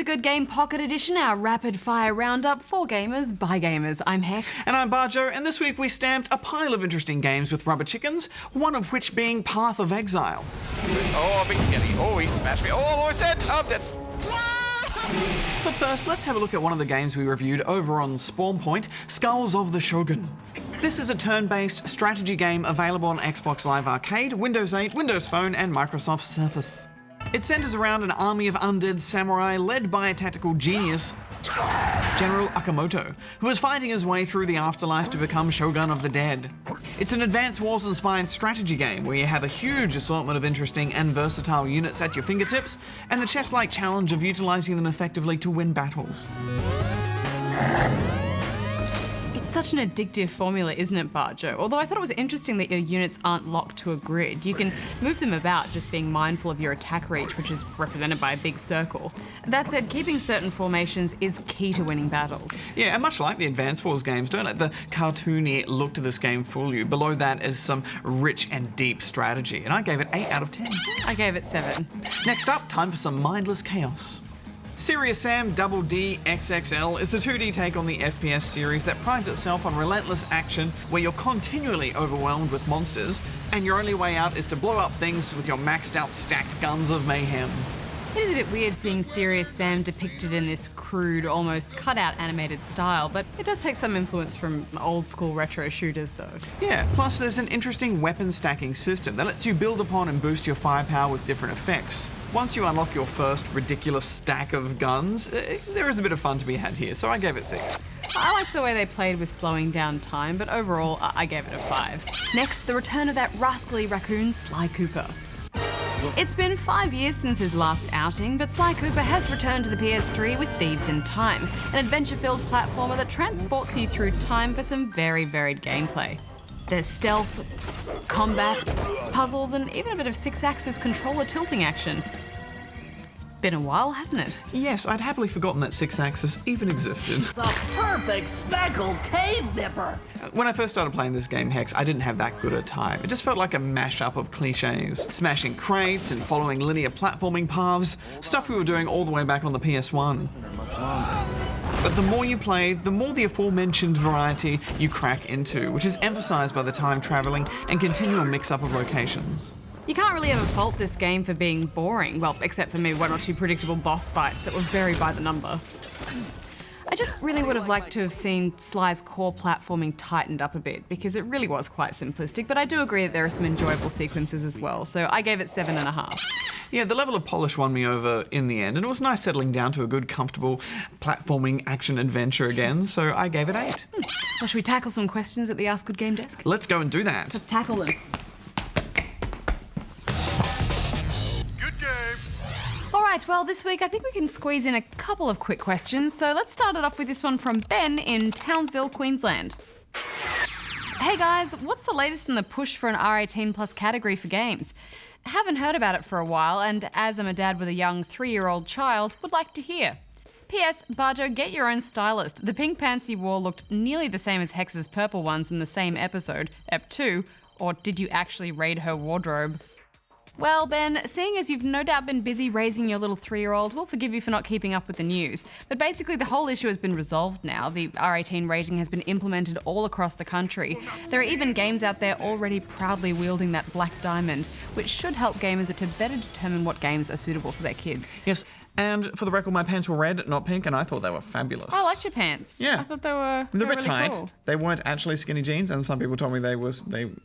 to Good Game Pocket Edition, our rapid-fire roundup for gamers by gamers. I'm Hex. And I'm Barjo, and this week we stamped a pile of interesting games with rubber chickens, one of which being Path of Exile. Oh, big skinny. Oh, he smashed me. Oh, I'm almost dead. I'm dead. But first, let's have a look at one of the games we reviewed over on Spawn Point, Skulls of the Shogun. This is a turn-based strategy game available on Xbox Live Arcade, Windows 8, Windows Phone, and Microsoft Surface. It centers around an army of undead samurai led by a tactical genius, General Akamoto, who is fighting his way through the afterlife to become Shogun of the Dead. It's an Advanced Wars-inspired strategy game where you have a huge assortment of interesting and versatile units at your fingertips, and the chess-like challenge of utilizing them effectively to win battles. It's such an addictive formula, isn't it, Barjo? Although I thought it was interesting that your units aren't locked to a grid. You can move them about, just being mindful of your attack reach, which is represented by a big circle. That said, keeping certain formations is key to winning battles. Yeah, and much like the Advance Wars games, don't let the cartoony look to this game fool you. Below that is some rich and deep strategy, and I gave it 8 out of 10. I gave it 7. Next up, time for some mindless chaos. Serious Sam Double D XXL is the 2D take on the FPS series that prides itself on relentless action where you're continually overwhelmed with monsters, and your only way out is to blow up things with your maxed out stacked guns of mayhem. It is a bit weird seeing Serious Sam depicted in this crude, almost cut-out animated style, but it does take some influence from old-school retro shooters, though. Yeah, plus there's an interesting weapon stacking system that lets you build upon and boost your firepower with different effects. Once you unlock your first ridiculous stack of guns, there is a bit of fun to be had here, so I gave it 6. I like the way they played with slowing down time, but overall, I gave it a 5. Next, the return of that rascally raccoon, Sly Cooper. It's been 5 years since his last outing, but Sly Cooper has returned to the PS3 with Thieves in Time, an adventure-filled platformer that transports you through time for some very varied gameplay. There's stealth, combat, puzzles, and even a bit of 6-axis controller tilting action. It's been a while, hasn't it? Yes, I'd happily forgotten that 6-axis even existed. The perfect speckled cave nipper! When I first started playing this game, Hex, I didn't have that good a time. It just felt like a mashup of cliches. Smashing crates and following linear platforming paths, stuff we were doing all the way back on the PS1. But the more you play, the more the aforementioned variety you crack into, which is emphasized by the time traveling and continual mix-up of locations. You can't really ever fault this game for being boring, well, except for maybe 1 or 2 predictable boss fights that were very by the number. I just really would have liked to have seen Sly's core platforming tightened up a bit, because it really was quite simplistic, but I do agree that there are some enjoyable sequences as well, so I gave it 7.5. Yeah, the level of polish won me over in the end, and it was nice settling down to a good, comfortable platforming action adventure again, so I gave it 8. Well, should we tackle some questions at the Ask Good Game desk? Let's go and do that. Let's tackle them. Right, well, this week I think we can squeeze in a couple of quick questions, so let's start it off with this one from Ben in Townsville, Queensland. Hey guys, what's the latest in the push for an R18 plus category for games? Haven't heard about it for a while, and as I'm a dad with a young 3-year-old child, would like to hear. P.S. Barjo, get your own stylist. The pink pants you wore looked nearly the same as Hex's purple ones in the same episode, Ep 2, or did you actually raid her wardrobe? Well, Ben, seeing as you've no doubt been busy raising your little 3-year-old, we'll forgive you for not keeping up with the news. But basically the whole issue has been resolved now. The R18 rating has been implemented all across the country. There are even games out there already proudly wielding that black diamond, which should help gamers to better determine what games are suitable for their kids. Yes, and for the record, my pants were red, not pink, and I thought they were fabulous. I liked your pants. Yeah. I thought they were They're a bit really tight. cool. They weren't actually skinny jeans, and some people told me they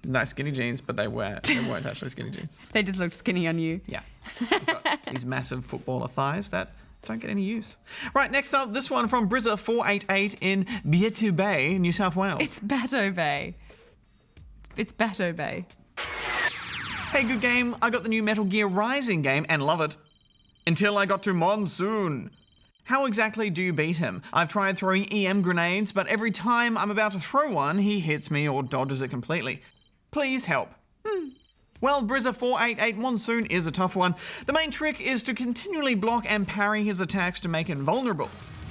nice skinny jeans, but they weren't actually skinny jeans. They just looked skinny on you. Yeah. I've got these massive footballer thighs that don't get any use. Right, next up, this one from Brizza488 in Bietu Bay, New South Wales. It's Bateau Bay. It's Bateau Bay. Hey, good game. I got the new Metal Gear Rising game and love it. Until I got to Monsoon. How exactly do you beat him? I've tried throwing EM grenades, but every time I'm about to throw one, he hits me or dodges it completely. Please help. Well, Brizza488 Monsoon is a tough one. The main trick is to continually block and parry his attacks to make him vulnerable.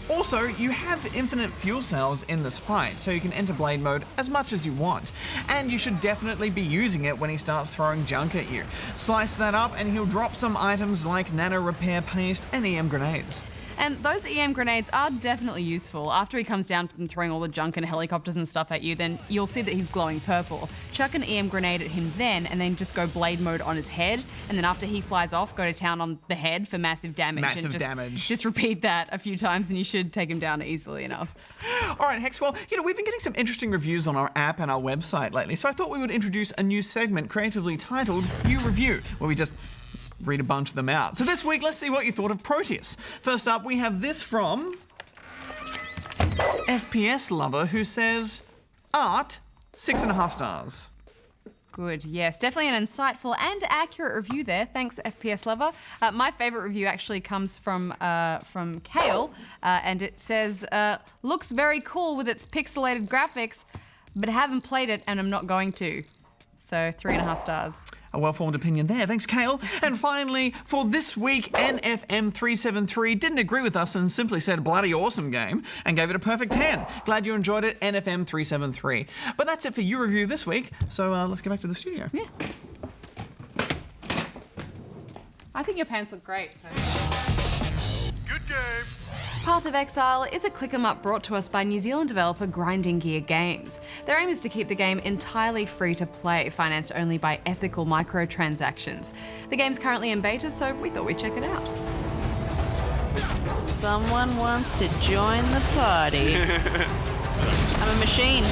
Also, you have infinite fuel cells in this fight, so you can enter blade mode as much as you want. And you should definitely be using it when he starts throwing junk at you. Slice that up and he'll drop some items like nano repair paste and EM grenades. And those EM grenades are definitely useful. After he comes down from throwing all the junk and helicopters and stuff at you, then you'll see that he's glowing purple. Chuck an EM grenade at him then, and then just go blade mode on his head. And then after he flies off, go to town on the head for massive damage. Just repeat that a few times and you should take him down easily enough. All right, Hex, well, we've been getting some interesting reviews on our app and our website lately, so I thought we would introduce a new segment creatively titled You Review, where we just read a bunch of them out. So this week, let's see what you thought of Proteus. First up, we have this from FPS Lover, who says, art, 6.5 stars. Good, yes, definitely an insightful and accurate review there. Thanks, FPS Lover. My favourite review actually comes from Kale, and it says, looks very cool with its pixelated graphics, but I haven't played it and I'm not going to. So 3.5 stars. A well-formed opinion there. Thanks, Kale. And finally, for this week, NFM373 didn't agree with us and simply said bloody awesome game and gave it a perfect 10. Glad you enjoyed it, NFM373. But that's it for You Review this week, so let's get back to the studio. Yeah. I think your pants look great. Good game. Path of Exile is a click-em-up brought to us by New Zealand developer Grinding Gear Games. Their aim is to keep the game entirely free to play, financed only by ethical microtransactions. The game's currently in beta, so we thought we'd check it out. Someone wants to join the party. I'm a machine.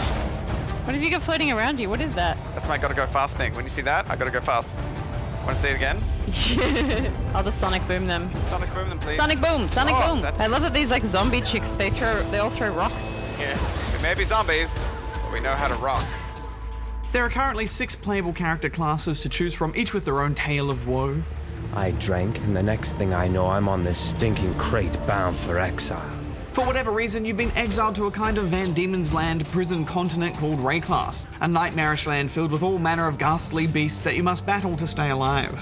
What have you got floating around you? What is that? That's my gotta go fast thing. When you see that, I gotta go fast. Want to see it again? I'll just sonic boom them. Sonic boom them, please. Sonic boom! Sonic boom! that's- I love that these like zombie chicks, they all throw rocks. Yeah. We may be zombies, but we know how to rock. There are currently 6 playable character classes to choose from, each with their own tale of woe. I drank, and the next thing I know, I'm on this stinking crate bound for exile. For whatever reason, you've been exiled to a kind of Van Diemen's Land prison continent called Rayclast, a nightmarish land filled with all manner of ghastly beasts that you must battle to stay alive.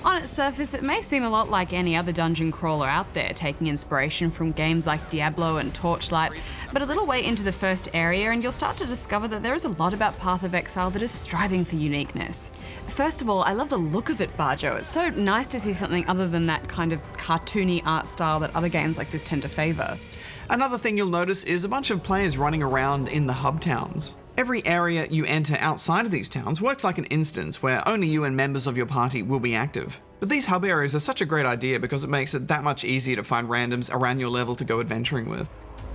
On its surface, it may seem a lot like any other dungeon crawler out there, taking inspiration from games like Diablo and Torchlight, but a little way into the first area and you'll start to discover that there is a lot about Path of Exile that is striving for uniqueness. First of all, I love the look of it, Barjo. It's so nice to see something other than that kind of cartoony art style that other games like this tend to favour. Another thing you'll notice is a bunch of players running around in the hub towns. Every area you enter outside of these towns works like an instance where only you and members of your party will be active. But these hub areas are such a great idea because it makes it that much easier to find randoms around your level to go adventuring with.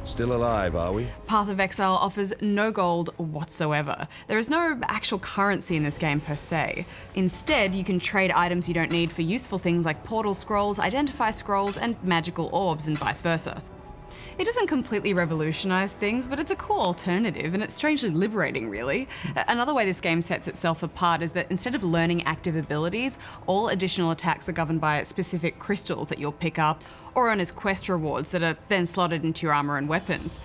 Still alive, are we? Path of Exile offers no gold whatsoever. There is no actual currency in this game per se. Instead, you can trade items you don't need for useful things like portal scrolls, identify scrolls, and magical orbs, and vice versa. It doesn't completely revolutionize things, but it's a cool alternative, and it's strangely liberating, really. Another way this game sets itself apart is that instead of learning active abilities, all additional attacks are governed by specific crystals that you'll pick up, or earn as quest rewards that are then slotted into your armor and weapons.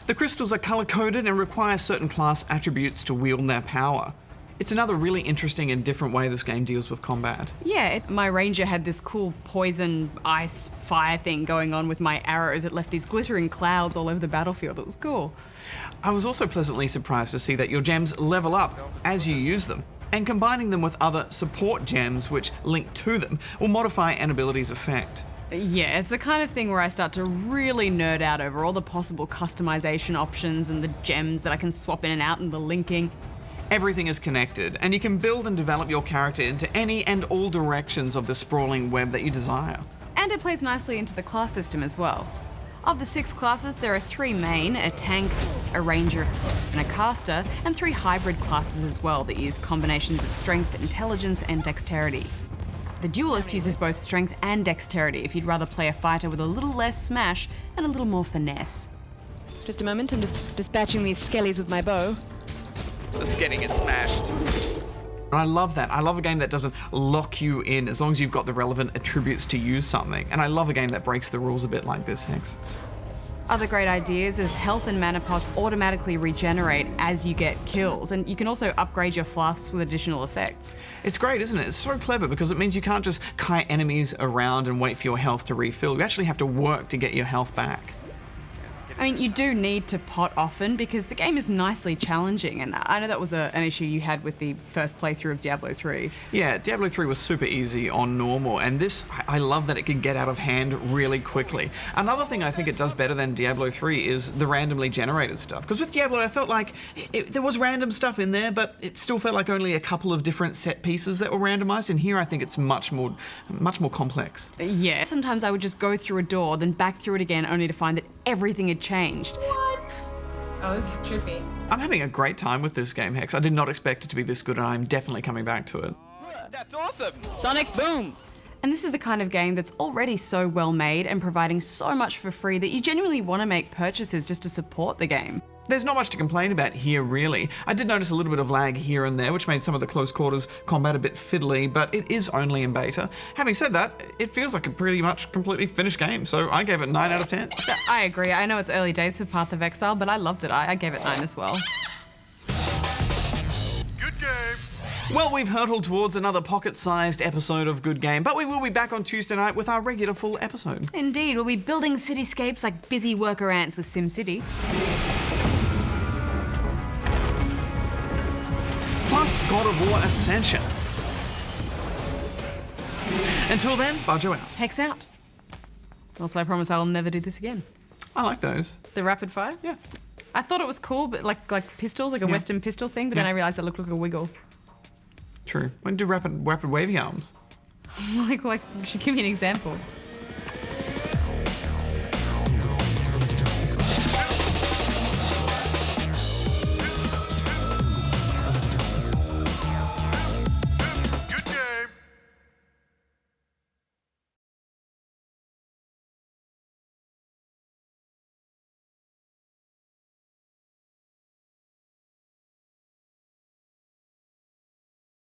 The crystals are color-coded and require certain class attributes to wield their power. It's another really interesting and different way this game deals with combat. Yeah, my ranger had this cool poison, ice, fire thing going on with my arrows. It left these glittering clouds all over the battlefield. It was cool. I was also pleasantly surprised to see that your gems level up as you use them, and combining them with other support gems which link to them will modify an ability's effect. Yeah, it's the kind of thing where I start to really nerd out over all the possible customization options and the gems that I can swap in and out and the linking. Everything is connected, and you can build and develop your character into any and all directions of the sprawling web that you desire. And it plays nicely into the class system as well. Of the 6 classes, there are 3 main, a tank, a ranger, and a caster, and 3 hybrid classes as well that use combinations of strength, intelligence, and dexterity. The duelist uses both strength and dexterity if you'd rather play a fighter with a little less smash and a little more finesse. Just a moment, I'm just dispatching these skellies with my bow. Just getting it smashed. I love that. I love a game that doesn't lock you in as long as you've got the relevant attributes to use something. And I love a game that breaks the rules a bit like this, Hex. Other great ideas is health and mana pots automatically regenerate as you get kills, and you can also upgrade your flasks with additional effects. It's great, isn't it? It's so clever because it means you can't just kite enemies around and wait for your health to refill. You actually have to work to get your health back. I mean, you do need to pot often because the game is nicely challenging, and I know that was an issue you had with the first playthrough of Diablo 3. Yeah, Diablo 3 was super easy on normal, and this, I love that it can get out of hand really quickly. Another thing I think it does better than Diablo 3 is the randomly generated stuff, because with Diablo I felt like there was random stuff in there, but it still felt like only a couple of different set pieces that were randomized, and here I think it's much more complex. Yeah. Sometimes I would just go through a door, then back through it again, only to find that everything had changed. What? Oh, this is trippy. I'm having a great time with this game, Hex. I did not expect it to be this good, and I'm definitely coming back to it. That's awesome. Sonic Boom! And this is the kind of game that's already so well made and providing so much for free that you genuinely want to make purchases just to support the game. There's not much to complain about here, really. I did notice a little bit of lag here and there, which made some of the close quarters combat a bit fiddly, but it is only in beta. Having said that, it feels like a pretty much completely finished game, so I gave it 9 out of 10. I agree. I know it's early days for Path of Exile, but I loved it. I gave it 9 as well. Good game. Well, we've hurtled towards another pocket-sized episode of Good Game, but we will be back on Tuesday night with our regular full episode. Indeed, we'll be building cityscapes like busy worker ants with SimCity. Plus God of War Ascension. Until then, Bajo out. Hex out. Also, I promise I'll never do this again. I like those. The rapid fire? Yeah. I thought it was cool, but like pistols, like a Western pistol thing, but then I realized it looked like a wiggle. True. When do rapid wavy arms? like, you should give me an example.